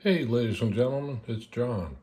Hey, ladies and gentlemen, it's John.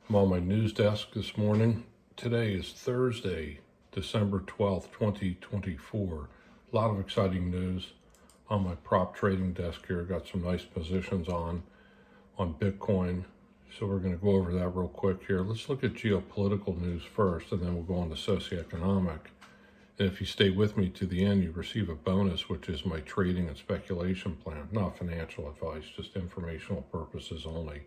I'm on my news desk this morning. Today is Thursday, December 12th, 2024. A lot of exciting news on my prop trading desk here. Got some nice positions on Bitcoin. So we're going to go over that real quick here. Let's look at geopolitical news first, and then we'll go on to socioeconomic. And if you stay with me to the end, you receive a bonus, which is my trading and speculation plan. Not financial advice, just informational purposes only.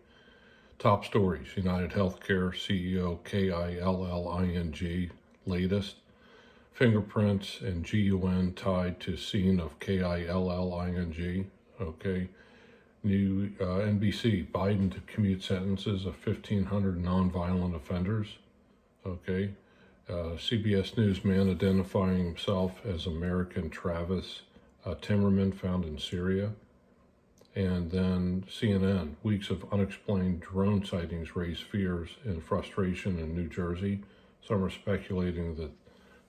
Top stories: United Healthcare CEO KILLING latest. Fingerprints and GUN tied to scene of KILLING. Okay. New NBC: Biden to commute sentences of 1,500 nonviolent offenders. Okay. CBS News: man identifying himself as American Travis Timmerman found in Syria. And then CNN: weeks of unexplained drone sightings raise fears and frustration in New Jersey. Some are speculating that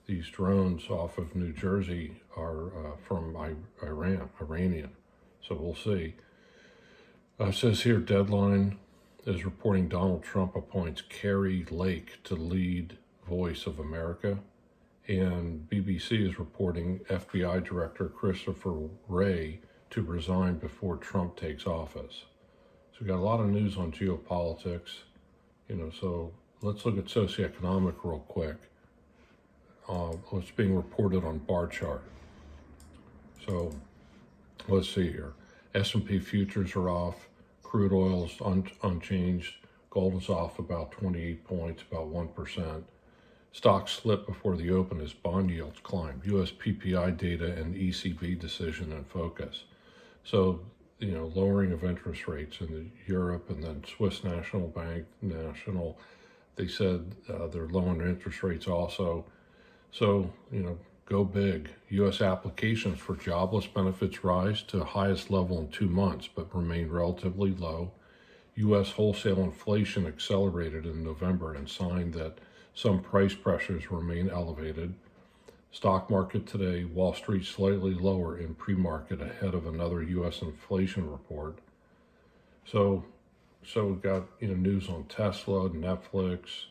these drones off of New Jersey are from Iranian. So we'll see. It says here, Deadline is reporting Donald Trump appoints Carrie Lake to lead Voice of America. And BBC is reporting FBI Director Christopher Wray to resign before Trump takes office. So we got a lot of news on geopolitics, so let's look at socioeconomic real quick. What's being reported on bar chart. So let's see here. S&P futures are off, crude oil's unchanged, gold is off about 28 points, about 1%. Stocks slip before the open as bond yields climb. U.S. PPI data and ECB decision in focus. So, lowering of interest rates in Europe, and then Swiss National Bank, they said they're lowering interest rates also. So, go big. U.S. applications for jobless benefits rise to the highest level in 2 months, but remain relatively low. U.S. wholesale inflation accelerated in November and signed that some price pressures remain elevated. Stock market today: Wall Street slightly lower in pre-market ahead of another U.S. inflation report. So we've got news on Tesla, Netflix.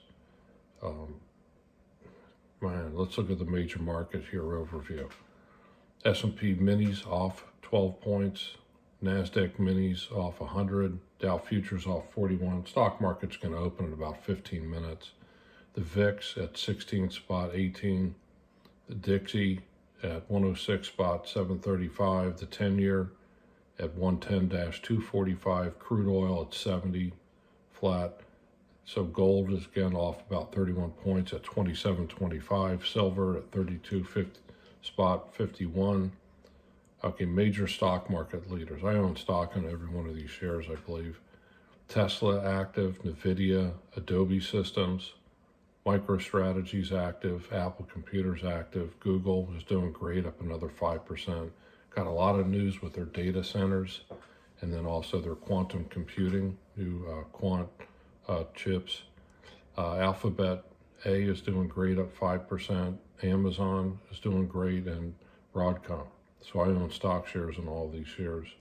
Let's look at the major market here overview. S&P minis off 12 points. Nasdaq minis off 100. Dow futures off 41. Stock market's going to open in about 15 minutes. The VIX at 16.18. The Dixie at 106.735. The 10-year at 110-245. Crude oil at 70 flat. So gold is again off about 31 points at 27.25. Silver at 32.51. Okay, major stock market leaders. I own stock in every one of these shares, I believe. Tesla active, Nvidia, Adobe Systems, MicroStrategy's active, Apple Computers active, Google is doing great, up another 5%. Got a lot of news with their data centers, and then also their quantum computing, new quant chips. Alphabet A is doing great, up 5%. Amazon is doing great, and Broadcom. So I own stock shares in all of these shares.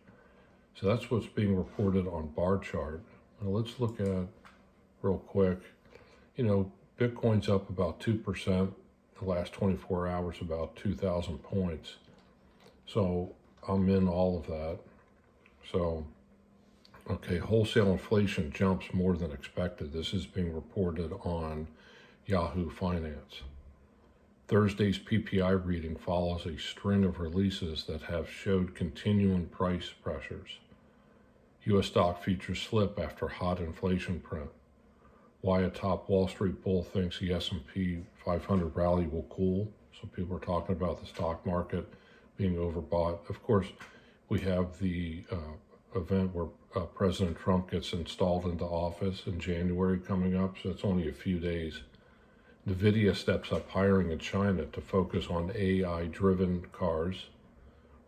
So that's what's being reported on bar chart. Now let's look at real quick. Bitcoin's up about 2%. The last 24 hours, about 2,000 points. So I'm in all of that. So, okay, wholesale inflation jumps more than expected. This is being reported on Yahoo Finance. Thursday's PPI reading follows a string of releases that have showed continuing price pressures. U.S. stock futures slip after hot inflation print. Why a top Wall Street bull thinks the S&P 500 rally will cool. So people are talking about the stock market being overbought. Of course, we have the event where President Trump gets installed into office in January coming up, so it's only a few days. NVIDIA steps up hiring in China to focus on AI-driven cars.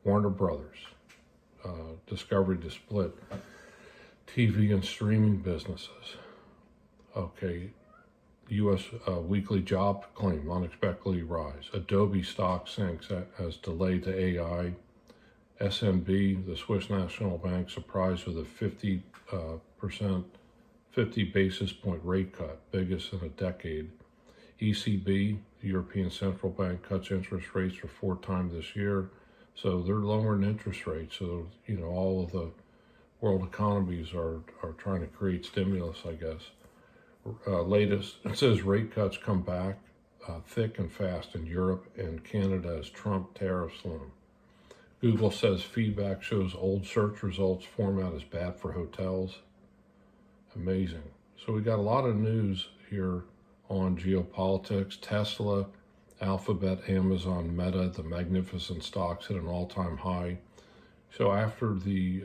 Warner Brothers, Discovery to split TV and streaming businesses. Okay, U.S. Weekly job claim unexpectedly rise. Adobe stock sinks as delay to AI. SNB, the Swiss National Bank, surprised with a 50 basis point rate cut, biggest in a decade. ECB, the European Central Bank, cuts interest rates for 4 times this year. So they're lowering interest rates. So, all of the world economies are trying to create stimulus, I guess. Latest, it says rate cuts come back thick and fast in Europe and Canada as Trump tariffs loom. Google says feedback shows old search results format is bad for hotels. Amazing. So we got a lot of news here on geopolitics. Tesla, Alphabet, Amazon, Meta, the magnificent stocks hit an all-time high. So after the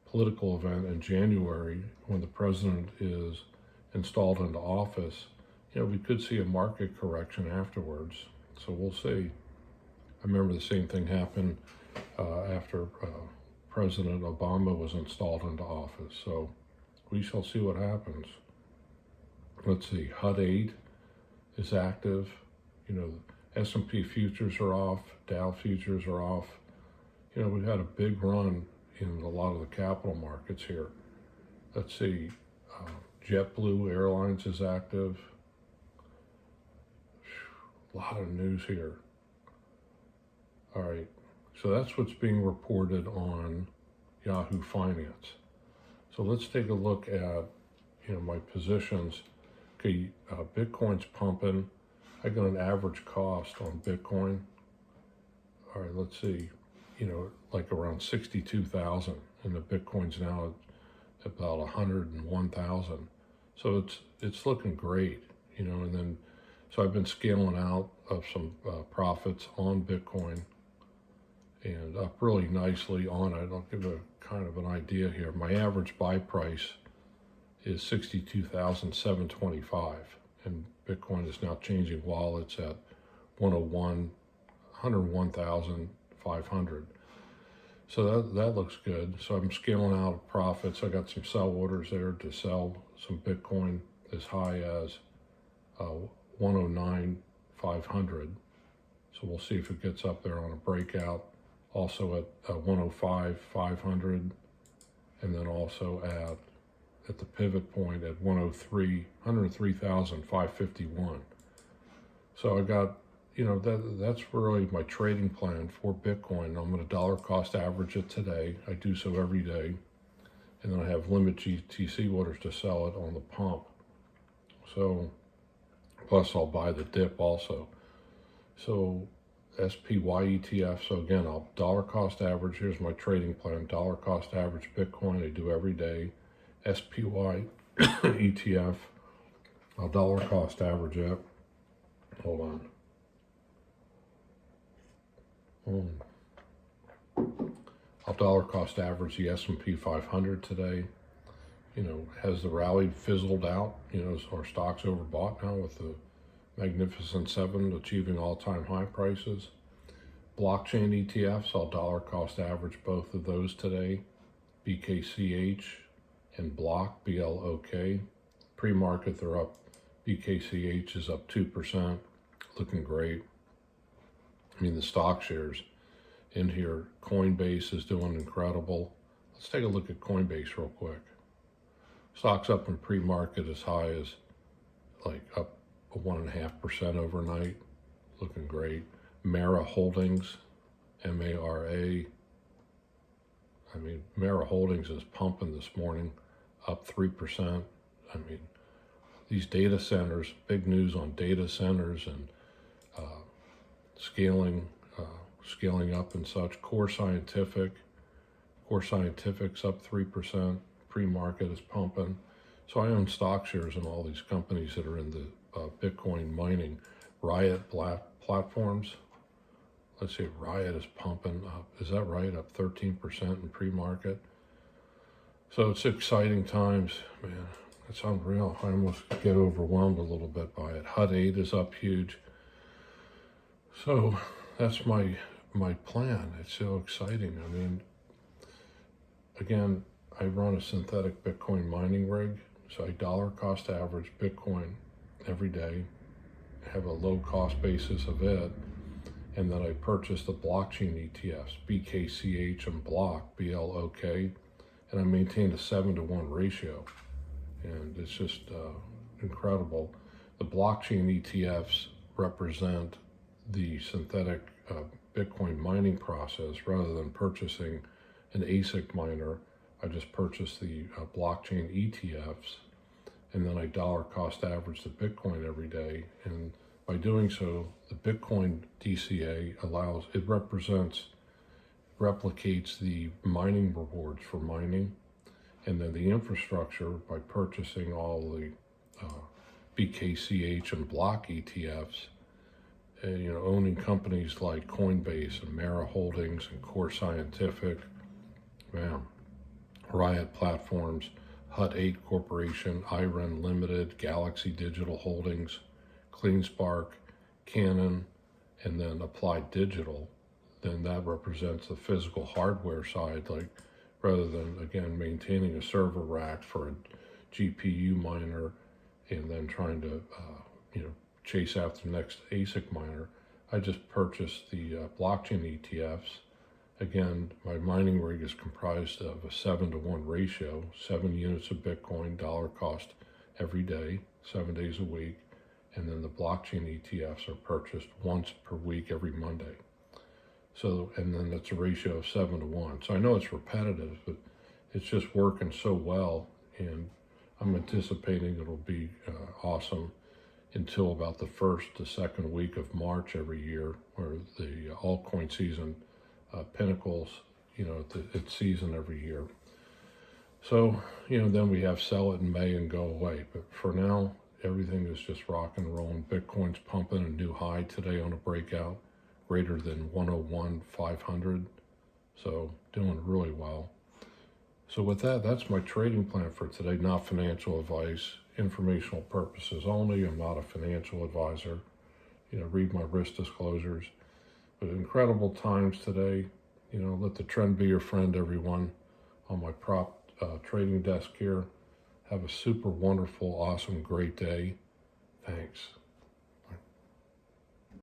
political event in January, when the president is installed into office, we could see a market correction afterwards. So we'll see. I remember the same thing happened after President Obama was installed into office. So we shall see what happens. Let's see, HUD 8 is active. S&P futures are off, Dow futures are off. We've had a big run in a lot of the capital markets here. Let's see, JetBlue Airlines is active. A lot of news here. All right, so that's what's being reported on Yahoo Finance. So let's take a look at, my positions. Okay, Bitcoin's pumping. I got an average cost on Bitcoin. All right, let's see, like around 62,000, and the Bitcoin's now at about 101,000. So it's looking great, and then, so I've been scaling out of some profits on Bitcoin and up really nicely on it. I'll give a kind of an idea here. My average buy price is 62,725, and Bitcoin is now changing wallets at 101,500. So that looks good. So I'm scaling out of profits. I got some sell orders there to sell some Bitcoin as high as 109,500. So we'll see if it gets up there on a breakout. Also at 105,500, and then also at the pivot point at 103,551. So I got, that's really my trading plan for Bitcoin. I'm going to dollar cost average it today. I do so every day. And then I have limit GTC orders to sell it on the pump. So, plus I'll buy the dip also. So SPY ETF, so again, I'll dollar cost average. Here's my trading plan. Dollar cost average Bitcoin, I do every day. SPY ETF, I'll dollar cost average it. Hold on. I'll dollar cost average the S&P 500 today. Has the rally fizzled out? Our stocks overbought now with the Magnificent Seven achieving all-time high prices. Blockchain ETFs, I'll dollar cost average both of those today. BKCH and Block, BLOK. Pre-market, they're up. BKCH is up 2%, looking great. The stock shares in here, Coinbase is doing incredible. Let's take a look at Coinbase real quick. Stock's up in pre-market as high as like up 1.5% overnight, looking great. Mara Holdings, MARA. Mara Holdings is pumping this morning, up 3%. These data centers, big news on data centers and scaling up and such. Core Scientific's up 3%. Pre-market is pumping. So I own stock shares in all these companies that are in the Bitcoin mining. Riot platforms. Let's see, Riot is pumping up. Is that right? Up 13% in pre-market. So it's exciting times, man. It's unreal. I almost get overwhelmed a little bit by it. HUD 8 is up huge. So that's my plan. It's so exciting. Again, I run a synthetic Bitcoin mining rig. So I dollar cost average Bitcoin every day, have a low cost basis of it, And then I purchased the blockchain ETFs, BKCH and Block, BLOK, and I maintained a 7-to-1 ratio. And it's just incredible. The blockchain ETFs represent the synthetic Bitcoin mining process. Rather than purchasing an ASIC miner, I just purchased the blockchain ETFs, and then I dollar cost average the Bitcoin every day. And by doing so, the Bitcoin DCA replicates the mining rewards for mining, and then the infrastructure by purchasing all the BKCH and Block ETFs, and owning companies like Coinbase and Mara Holdings and Core Scientific, Riot Platforms, Hut 8 Corporation, IREN Limited, Galaxy Digital Holdings, CleanSpark, Canon, and then Applied Digital. Then that represents the physical hardware side, like rather than again maintaining a server rack for a GPU miner and then trying to chase after the next ASIC miner, I just purchased the blockchain ETFs. Again, my mining rig is comprised of a 7-to-1 ratio, 7 units of Bitcoin, dollar cost every day, 7 days a week. And then the blockchain ETFs are purchased once per week, every Monday. So, and then it's a ratio of 7-to-1. So I know it's repetitive, but it's just working so well. And I'm anticipating it'll be awesome until about the first to second week of March every year, where the altcoin season pinnacles, its season every year. So, then we have sell it in May and go away. But for now, everything is just rock and rolling. Bitcoin's pumping a new high today on a breakout, greater than 101,500. So doing really well. So with that, that's my trading plan for today. Not financial advice, informational purposes only. I'm not a financial advisor. Read my risk disclosures. But incredible times today. Let the trend be your friend, everyone. On my prop trading desk here. Have a super wonderful, awesome, great day. Thanks.